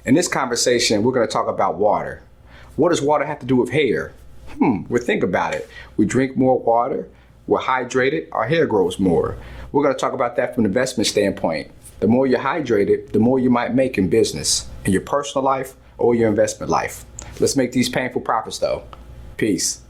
In this conversation, we're going to talk about water. What does water have to do with hair? Well, think about it. We drink more water, we're hydrated, our hair grows more. We're going to talk about that from an investment standpoint. The more you're hydrated, the more you might make in business, in your personal life or your investment life. Let's make these painful profits, though. Peace.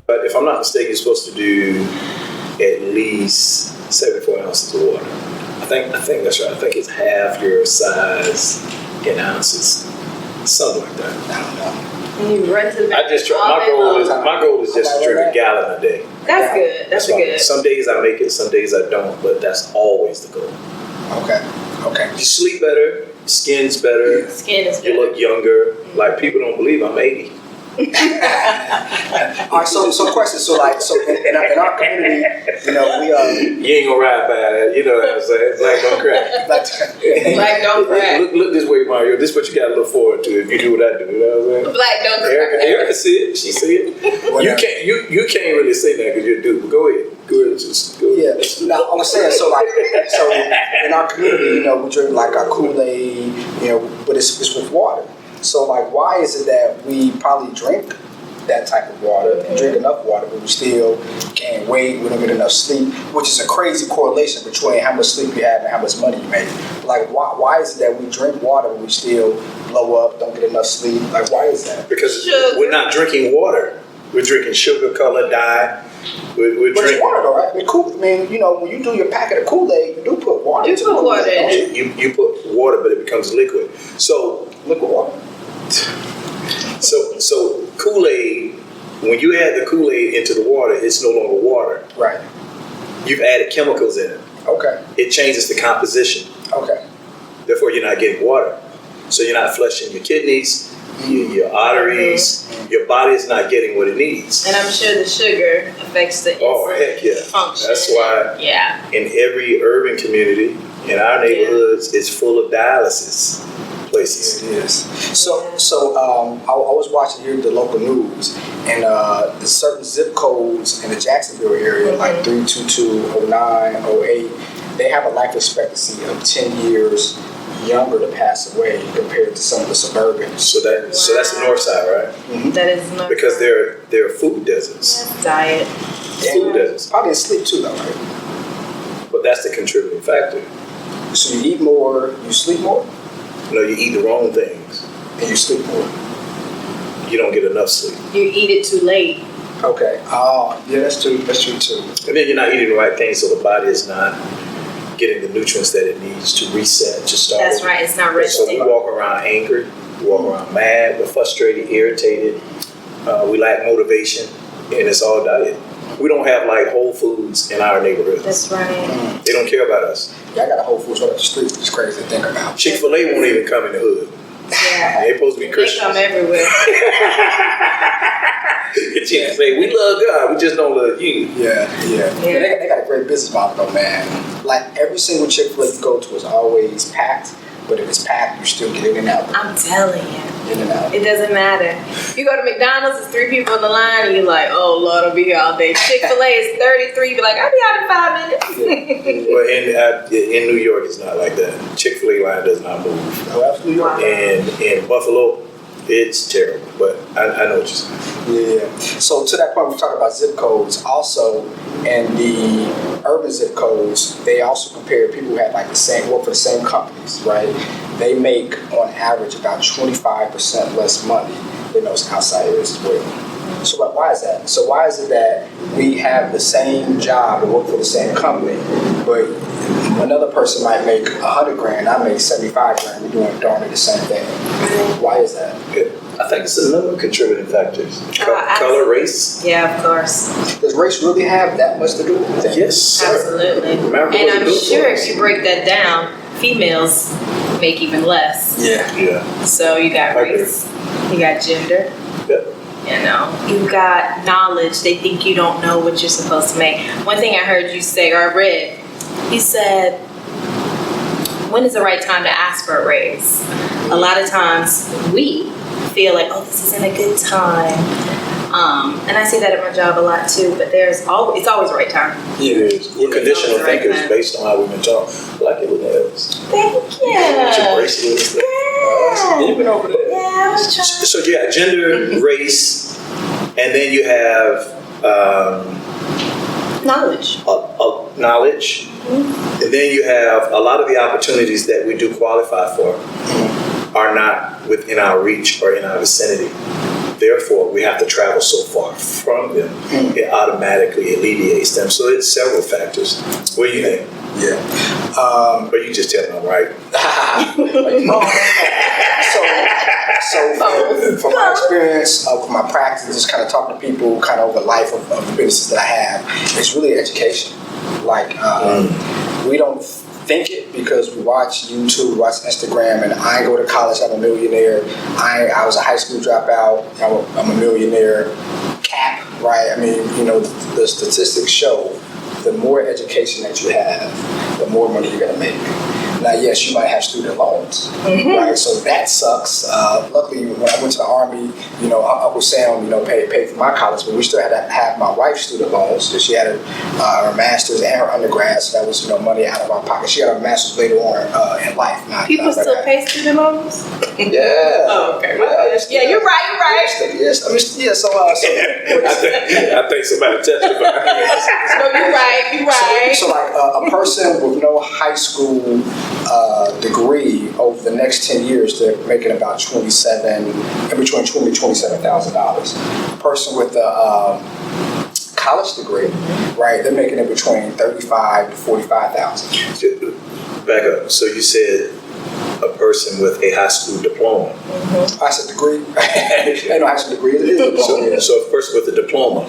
But if I'm not mistaken, you're supposed to do at least 74 ounces of water. I think that's right. I think it's half your size in ounces, something like that. I don't know. And you run to the back. I just try. My goal is just to drink a gallon a day. That's good. That's good. Some days I make it, some days I don't, but that's always the goal. Okay. You sleep better, your skin's better, Skin is better. you look younger. Like, people don't believe I'm 80. All right, so question. So in our community, You ain't gonna ride by that. You know what I'm saying? Black don't crack. Black don't crack. Look this way, Mario. This is what you gotta look forward to if you do what I do. You know what I'm saying? Black don't crack. Erica see it. She see it. You can't really say that because you're a dude. But go ahead. Just go ahead. Yeah. Now I was saying so in our community, we drink like our Kool-Aid, but it's with water. So like, why is it that we probably drink that type of water and drink enough water, but we still can't wait, we don't get enough sleep, which is a crazy correlation between how much sleep you have and how much money you make. Like, why is it that we drink water but we still blow up, don't get enough sleep? Like, why is that? Because we're not drinking water. We're drinking sugar, color, dye. We're but drinking it's water though, right? When you do your packet of Kool-Aid, you do put water. You put water in it. You put water, but it becomes liquid. So liquid water. So Kool-Aid, when you add the Kool-Aid into the water, it's no longer water. Right. You've added chemicals in it. Okay. It changes the composition. Okay. Therefore, you're not getting water. So you're not flushing your kidneys, your arteries. Your body is not getting what it needs. And I'm sure the sugar affects the function. That's why in every urban community, in our neighborhoods, it's full of dialysis places. It is. So I was watching here the local news, and there's certain zip codes in the Jacksonville area, like 322, 09, 08, they have a life expectancy of 10 years younger to pass away compared to some of the suburban. So that's the north side, right? Mm-hmm. That is north because side. they're food deserts. That's diet. Food deserts. Probably in sleep too, though, right? But that's the contributing factor. So you eat more, you sleep more? No, you eat the wrong things. And you sleep more. You don't get enough sleep. You eat it too late. Okay. Oh, yeah, that's true. That's true too. And then you're not eating the right things, so the body is not getting the nutrients that it needs to reset, to start. That's right. It's not resting. So we walk around angry, we walk around mad, we're frustrated, irritated, we lack motivation, and it's all diet. We don't have like Whole Foods in our neighborhood. That's right. They don't care about us. Yeah, I got a Whole Foods right up the street. It's crazy to think about. Chick-fil-A won't even come in the hood. Yeah. They're supposed to be Christians. They come everywhere. Chick-fil-A, we love God, we just don't love you. Yeah. They got a great business model though, man. Like every single Chick-fil-A you go to is always packed, but if it's packed, you still get in and out. I'm telling you. In and out. It doesn't matter. You go to McDonald's, there's 3 people in the line, and you're like, oh Lord, I'll be here all day. Chick-fil-A is 33, you're like, I'll be out in 5 minutes. Well, in New York, it's not like that. Chick-fil-A line does not move. Oh, that's New York. And in Buffalo, it's terrible, but I know what you're saying. Yeah. So to that point, we talk about zip codes. Also, in the urban zip codes, they also compare people who have like work for the same companies, right? They make on average about 25% less money than those outside areas as well. So why is that? So why is it that we have the same job and work for the same company, but another person might make $100,000, I make $75,000. We're doing darn near the same thing. Why is that? I think it's a number of contributing factors. Color, race. Yeah, of course. Does race really have that much to do with it? Yes, sir. Absolutely. And I'm sure if you break that down, females make even less. Yeah. So you got race, you got gender. Yep. You got knowledge. They think you don't know what you're supposed to make. One thing I heard you say, or I read, you said, when is the right time to ask for a raise? A lot of times we feel like, oh, this isn't a good time. And I say that at my job a lot too, but it's always the right time. Yeah, we're conditional thinkers based on how we've been taught. Like it with nails. Thank you. Your bracelets. Yeah. You've been over there. Yeah, I was trying. So you got gender, race, and then you have Knowledge. knowledge, and then you have a lot of the opportunities that we do qualify for are not within our reach or in our vicinity. Therefore, we have to travel so far from them, it automatically alleviates them. So it's several factors. What do you think? Yeah. Or you just tell them I'm right. So from my experience, from my practice, just kind of talking to people kind of over the life of the businesses that I have, it's really education. Like, we don't think it because we watch YouTube, we watch Instagram, and I go to college, I'm a millionaire. I was a high school dropout, I'm a millionaire. Cap, right? I mean, you know, the statistics show the more education that you have, the more money you're gonna make. Now, yes, you might have student loans, right? So that sucks. Luckily, when I went to the Army, you know, Uncle Sam, you know, paid for my college, but we still had to have my wife's student loans. So she had her master's and her undergrad, so that was, you know, money out of our pocket. She got her master's later on in life. People still pay student loans? Yeah. Oh, okay. Yeah, You're right. Yes, I mean, yeah, so I think somebody testified. No, you're right. So like a person with no high school degree over the next 10 years, they're making about between $20,000 and $27,000. A person with a college degree, right, they're making it between $35,000 to $45,000. Back up. So you said a person with a high school diploma. I said degree. Ain't no high school degree. It is a diploma. Yeah. So a person with a diploma,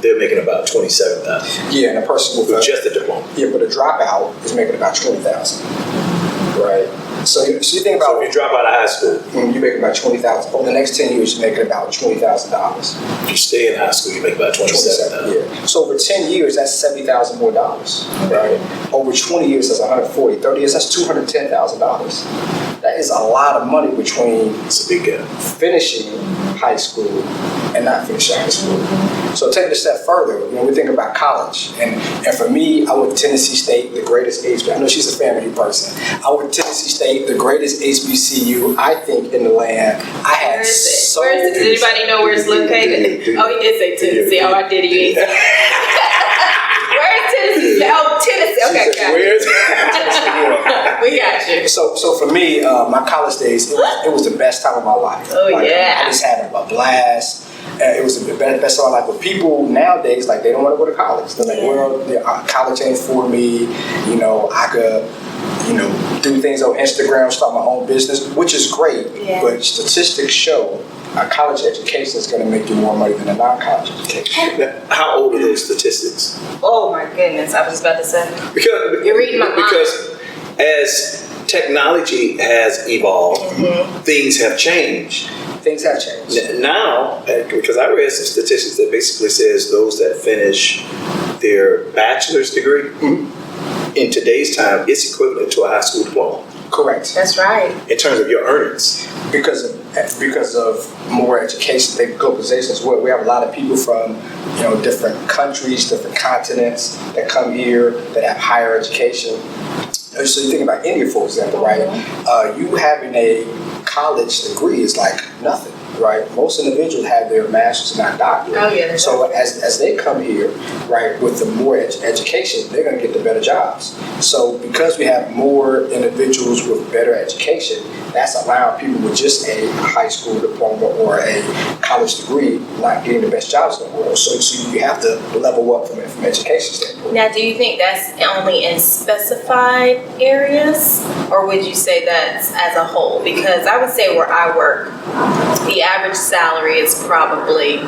they're making about $27,000. Yeah, and a person with Just a diploma. Yeah, but a dropout is making about $20,000. Right. So you think about So if you drop out of high school, you're making about $20,000. Over the next 10 years, you're making about $20,000. if you stay in high school, you make about $27,000. Yeah. So over 10 years, that's $70,000 more dollars, right? Over 20 years, that's 140. 30 years, that's $210,000. That is a lot of money between It's a big gap. finishing high school and not finishing high school. So take it a step further. When we think about college, and for me, I went to Tennessee State, the greatest HBCU. I know she's a FAMU person. I went to Tennessee State, the greatest HBCU, I think, in the land. I had so. Where is it? Does anybody know where it's located? Oh, he did say Tennessee. Oh, I did. He did. Where is Tennessee? Oh, Tennessee. Okay, got it. Where's We got you. So for me, my college days, it was the best time of my life. Oh, yeah. I just had a blast. It was the best time of my life. But people nowadays, like, they don't want to go to college. They're like, well, college ain't for me. You know, I could, you know, do things on Instagram, start my own business, which is great. Yeah. But statistics show a college education is going to make you more money than a non-college education. How old are those statistics? Oh my goodness, I was just about to say. Because You're reading my mind. Because as technology has evolved, things have changed. Things have changed. Now, because I read some statistics that basically says those that finish their bachelor's degree in today's time, it's equivalent to a high school diploma Correct. That's right. in terms of your earnings. Because of more education, globalization as well. We have a lot of people from, you know, different countries, different continents that come here that have higher education. So you think about India, for example, right? You having a college degree is like nothing, right? Most individuals have their master's and not doctorate. Oh, yeah, So as they come here, right, with the more education, they're going to get the better jobs. So because we have more individuals with better education, that's allowing people with just a high school diploma or a college degree not getting the best jobs in the world. So you have to level up from an education standpoint. Now, do you think that's only in specified areas, or would you say that's as a whole? Because I would say where I work, the average salary is probably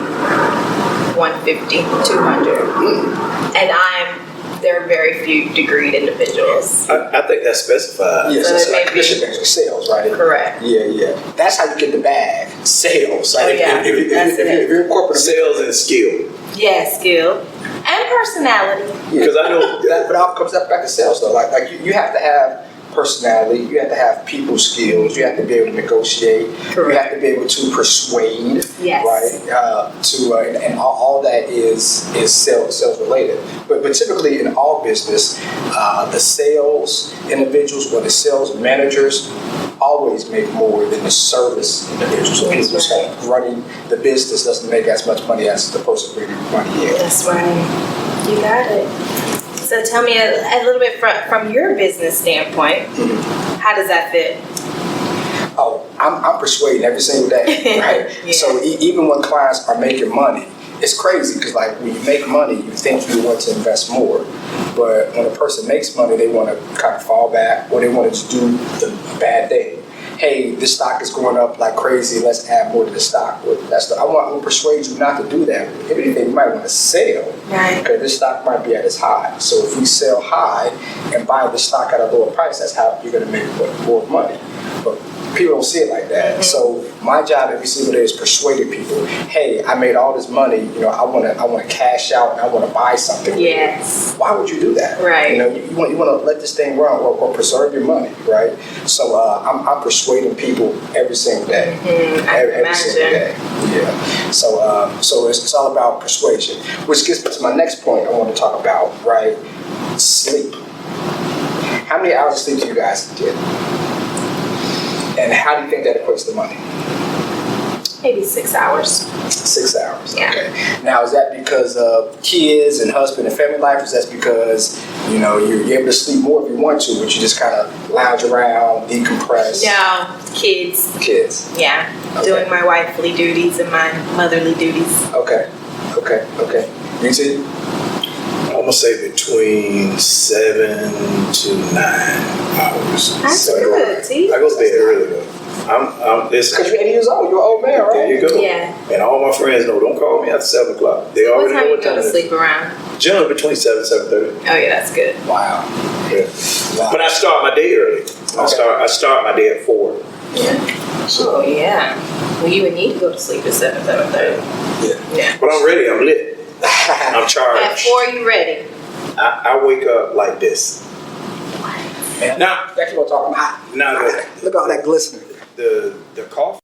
$150, $200, and there are very few degreed individuals. I think that's specified. Yes, So it's it like may be- commission-based sales, right? Correct. Yeah. That's how you get the bag. Sales. Oh, yeah. That's it. If you're in corporate, Sales and skill. Yeah, skill and personality. Because I know but it all comes back to sales, though. Like you have to have personality. You have to have people skills. You have to be able to negotiate. Correct. You have to be able to persuade. Yes. Right. And all that is sales related. But typically in all business, the sales individuals or the sales managers, always make more than the service individual. So people just like running the business doesn't make as much money as the person bringing money in. That's right. You got it. So tell me a little bit from your business standpoint, how does that fit? Oh, I'm persuading every single day, right? Yeah. So even when clients are making money, it's crazy because like when you make money, you think you want to invest more, but when a person makes money, they want to kind of fall back or they want to just do the bad thing. Hey, this stock is going up like crazy. Let's add more to the stock. Well, I want to persuade you not to do that. If anything, you might want to sell, Right. because this stock might be at its high. So if we sell high and buy the stock at a lower price, that's how you're going to make more money. But people don't see it like that. So my job every single day is persuading people. Hey, I made all this money. You know, I want to cash out and I want to buy something. with it. Yes. Why would you do that? Right. You know, you want to let this thing run or preserve your money, right? So I'm persuading people every single day. Every single day. Yeah. So it's all about persuasion, which gets me to my next point I want to talk about, right? Sleep. How many hours of sleep do you guys get? And how do you think that equates to money? Maybe 6 hours. 6 hours. Yeah. Okay. Now, is that because of kids and husband and family life? Or is that because, you know, you're able to sleep more if you want to, but you just kind of lounge around, decompress? No, kids. Kids. Yeah. Okay. Doing my wifely duties and my motherly duties. Okay. You too? I'm gonna say between 7 to 9 hours. That's So good, see? I go to bed early though. I'm listen. Because you're 80 years old. You're an old man, right? There you go. Yeah. And all my friends know, don't call me after 7 o'clock. They What already time know you what go time to it is. sleep around? Generally between 7 and 7:30. Oh yeah, that's good. Wow. Yeah. Wow. But I start my day early. I start my day at 4. Oh yeah. Well, you would need to go to sleep at 7:30. Yeah. But I'm ready. I'm lit. I'm At charged. 4, you ready? I wake up like this. Man, Now- that's what I'm talking about. Now Look at all that glistening. the coffee.